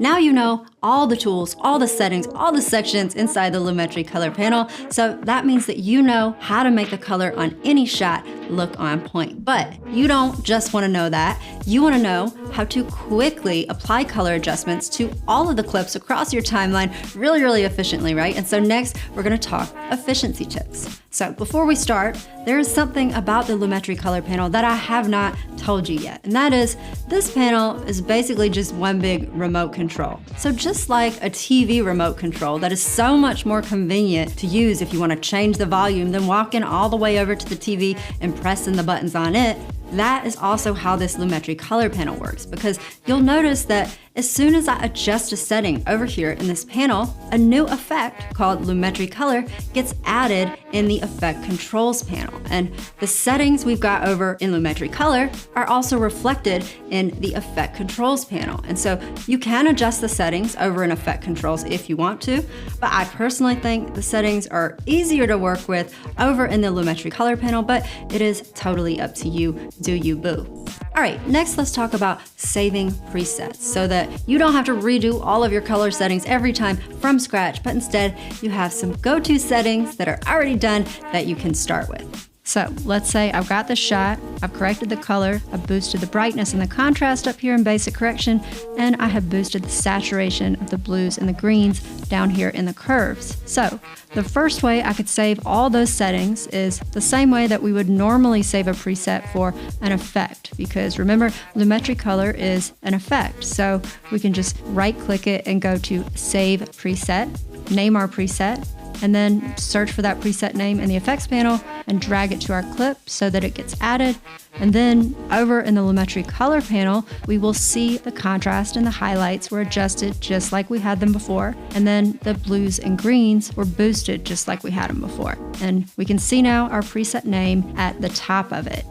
now you know all the tools, all the settings, all the sections inside the Lumetri color panel. So that means that you know how to make the color on any shot look on point. But you don't just want to know that. You want to know how to quickly apply color adjustments to all of the clips across your timeline really, really efficiently, right? And so next, we're going to talk efficiency tips. So before we start, there is something about the Lumetri color panel that I have not told you yet. And that is, this panel is basically just one big remote control. So just like a TV remote control that is so much more convenient to use if you want to change the volume than walking all the way over to the TV and pressing the buttons on it, that is also how this Lumetri color panel works, because you'll notice that as soon as I adjust a setting over here in this panel, a new effect called Lumetri Color gets added in the Effect Controls panel. And the settings we've got over in Lumetri Color are also reflected in the Effect Controls panel. And so you can adjust the settings over in Effect Controls if you want to, but I personally think the settings are easier to work with over in the Lumetri Color panel, but it is totally up to you. Do you boo? All right, next let's talk about saving presets so that you don't have to redo all of your color settings every time from scratch, but instead you have some go-to settings that are already done that you can start with. So let's say I've got the shot, I've corrected the color, I've boosted the brightness and the contrast up here in basic correction, and I have boosted the saturation of the blues and the greens down here in the curves. So the first way I could save all those settings is the same way that we would normally save a preset for an effect, because remember, Lumetri Color is an effect. So we can just right click it and go to Save Preset, name our preset, and then search for that preset name in the effects panel and drag it to our clip so that it gets added. And then over in the Lumetri Color panel, we will see the contrast and the highlights were adjusted just like we had them before. And then the blues and greens were boosted just like we had them before. And we can see now our preset name at the top of it.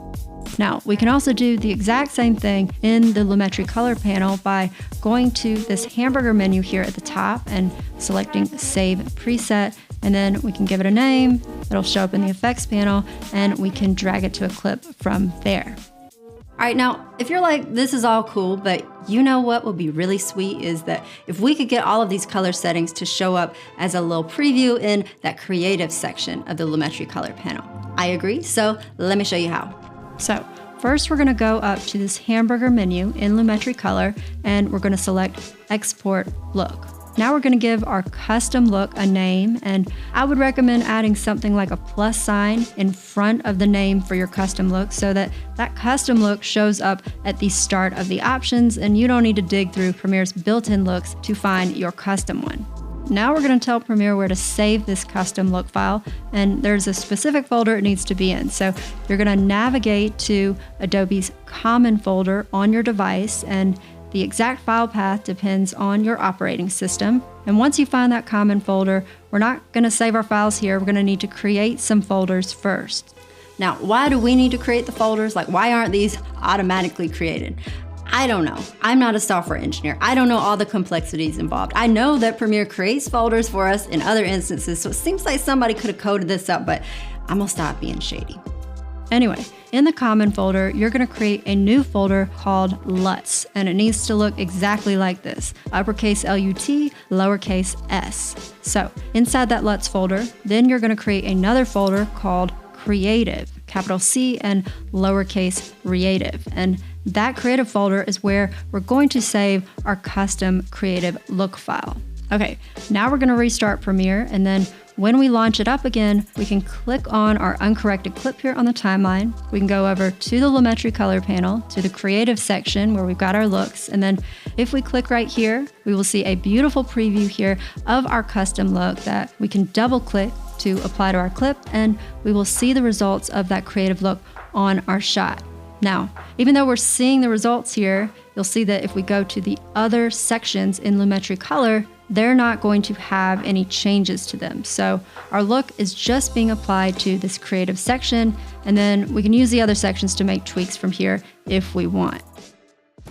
Now, we can also do the exact same thing in the Lumetri Color panel by going to this hamburger menu here at the top and selecting Save Preset, and then we can give it a name. It'll show up in the effects panel, and we can drag it to a clip from there. All right, now, if you're like, this is all cool, but you know what would be really sweet is that if we could get all of these color settings to show up as a little preview in that creative section of the Lumetri Color panel. I agree, so let me show you how. So first we're going to go up to this hamburger menu in Lumetri Color, and we're going to select Export Look. Now we're going to give our custom look a name, and I would recommend adding something like a plus sign in front of the name for your custom look so that that custom look shows up at the start of the options and you don't need to dig through Premiere's built-in looks to find your custom one. Now we're going to tell Premiere where to save this custom look file, and there's a specific folder it needs to be in. So you're going to navigate to Adobe's Common folder on your device, and the exact file path depends on your operating system. And once you find that Common folder, we're not going to save our files here. We're going to need to create some folders first. Now, why do we need to create the folders? Like, why aren't these automatically created? I don't know. I'm not a software engineer. I don't know all the complexities involved. I know that Premiere creates folders for us in other instances, so it seems like somebody could have coded this up, but I'm gonna stop being shady. Anyway, in the Common folder, you're going to create a new folder called LUTs, and it needs to look exactly like this: uppercase LUT, lowercase s. So inside that LUTs folder, then you're going to create another folder called Creative, capital C and lowercase Creative. And that creative folder is where we're going to save our custom creative look file. Okay, now we're going to restart Premiere, and then when we launch it up again, we can click on our uncorrected clip here on the timeline. We can go over to the Lumetri Color panel, to the creative section where we've got our looks. And then if we click right here, we will see a beautiful preview here of our custom look that we can double click to apply to our clip, and we will see the results of that creative look on our shot. Now, even though we're seeing the results here, you'll see that if we go to the other sections in Lumetri Color, they're not going to have any changes to them. So our look is just being applied to this creative section, and then we can use the other sections to make tweaks from here if we want.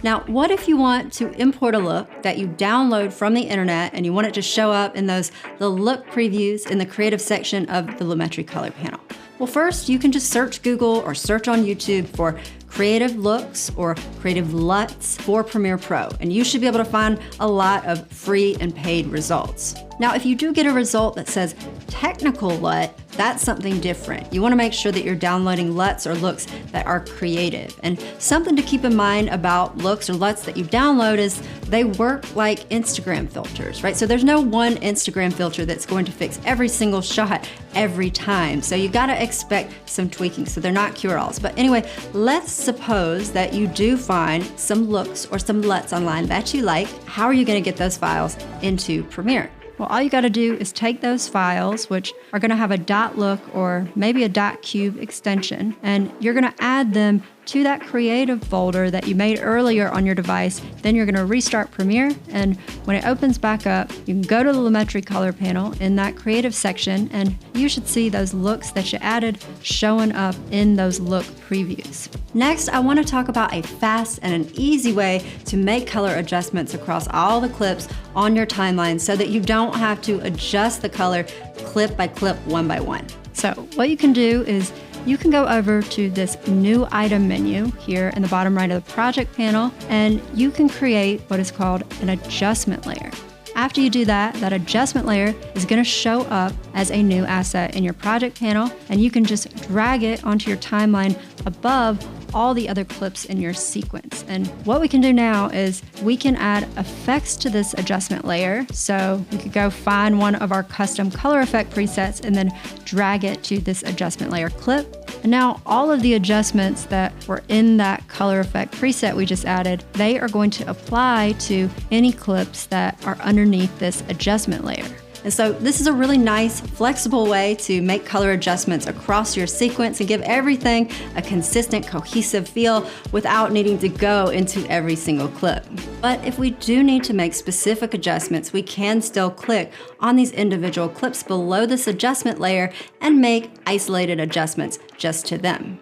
Now, what if you want to import a look that you download from the internet and you want it to show up in the look previews in the creative section of the Lumetri Color panel? Well, first, you can just search Google or search on YouTube for creative looks or creative LUTs for Premiere Pro, and you should be able to find a lot of free and paid results. Now, if you do get a result that says technical LUT, that's something different. You want to make sure that you're downloading LUTs or looks that are creative. And something to keep in mind about looks or LUTs that you download is they work like Instagram filters, right? So there's no one Instagram filter that's going to fix every single shot every time. So you got to expect some tweaking. So they're not cure-alls. But anyway, let's suppose that you do find some looks or some LUTs online that you like. How are you going to get those files into Premiere? Well, all you got to do is take those files, which are going to have a .look or maybe a .cube extension, and you're going to add them to that creative folder that you made earlier on your device. Then you're going to restart Premiere, and when it opens back up, you can go to the Lumetri color panel in that creative section, and you should see those looks that you added showing up in those look previews. Next, I want to talk about a fast and an easy way to make color adjustments across all the clips on your timeline so that you don't have to adjust the color clip by clip, one by one. So what you can do is you can go over to this new item menu here in the bottom right of the project panel, and you can create what is called an adjustment layer. After you do that, that adjustment layer is going to show up as a new asset in your project panel, and you can just drag it onto your timeline above all the other clips in your sequence. And what we can do now is we can add effects to this adjustment layer. So we could go find one of our custom color effect presets and then drag it to this adjustment layer clip. And now all of the adjustments that were in that color effect preset we just added, they are going to apply to any clips that are underneath this adjustment layer. And so this is a really nice, flexible way to make color adjustments across your sequence and give everything a consistent, cohesive feel without needing to go into every single clip. But if we do need to make specific adjustments, we can still click on these individual clips below this adjustment layer and make isolated adjustments just to them.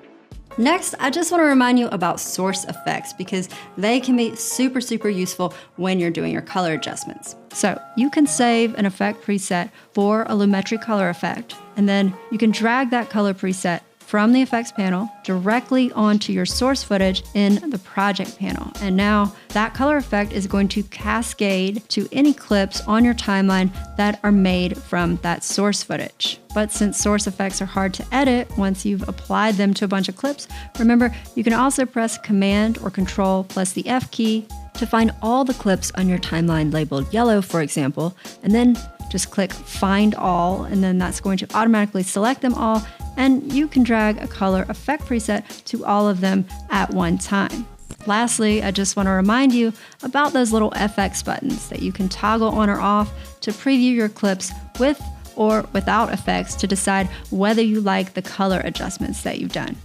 Next, I just want to remind you about source effects because they can be super, super useful when you're doing your color adjustments. So you can save an effect preset for a Lumetri color effect, and then you can drag that color preset from the effects panel directly onto your source footage in the project panel. And now that color effect is going to cascade to any clips on your timeline that are made from that source footage. But since source effects are hard to edit once you've applied them to a bunch of clips, remember you can also press Command or Control plus the F key to find all the clips on your timeline labeled yellow, for example, and then just click Find All, and then that's going to automatically select them all, and you can drag a color effect preset to all of them at one time. Lastly, I just want to remind you about those little FX buttons that you can toggle on or off to preview your clips with or without effects to decide whether you like the color adjustments that you've done.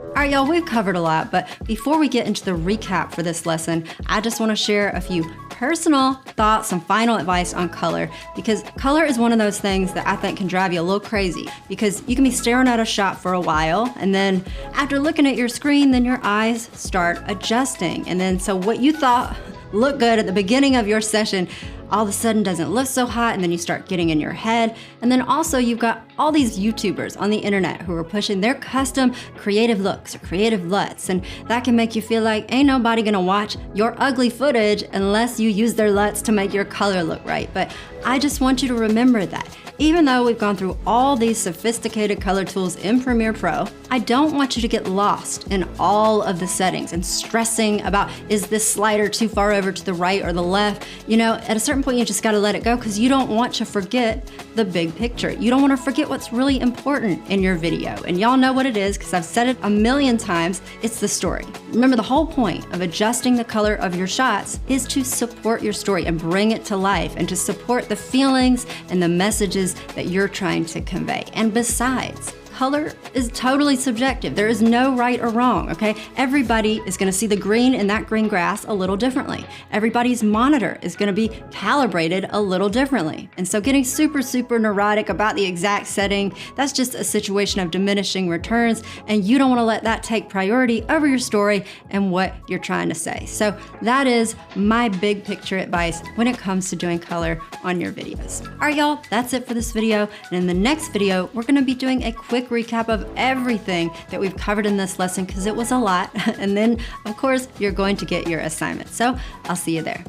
All right, y'all, we've covered a lot, but before we get into the recap for this lesson, I just want to share a few personal thoughts and final advice on color, because color is one of those things that I think can drive you a little crazy, because you can be staring at a shot for a while, and then after looking at your screen, then your eyes start adjusting. And then so what you thought looked good at the beginning of your session all of a sudden doesn't look so hot, and then you start getting in your head. And then also you've got all these YouTubers on the internet who are pushing their custom creative looks or creative LUTs, and that can make you feel like ain't nobody gonna watch your ugly footage unless you use their LUTs to make your color look right. But I just want you to remember that even though we've gone through all these sophisticated color tools in Premiere Pro, I don't want you to get lost in all of the settings and stressing about, is this slider too far over to the right or the left? You know, at a certain point you just gotta let it go, because you don't want to forget the big picture. You don't want to forget what's really important in your video. And y'all know what it is, because I've said it a million times, it's the story. Remember, the whole point of adjusting the color of your shots is to support your story and bring it to life, and to support the feelings and the messages that you're trying to convey. And besides, color is totally subjective. There is no right or wrong, okay? Everybody is gonna see the green in that green grass a little differently. Everybody's monitor is gonna be calibrated a little differently. And so getting super, super neurotic about the exact setting, that's just a situation of diminishing returns, and you don't wanna let that take priority over your story and what you're trying to say. So that is my big picture advice when it comes to doing color on your videos. All right, y'all, that's it for this video. And in the next video, we're gonna be doing a quick quick recap of everything that we've covered in this lesson because it was a lot. And then, of course, you're going to get your assignment. So I'll see you there.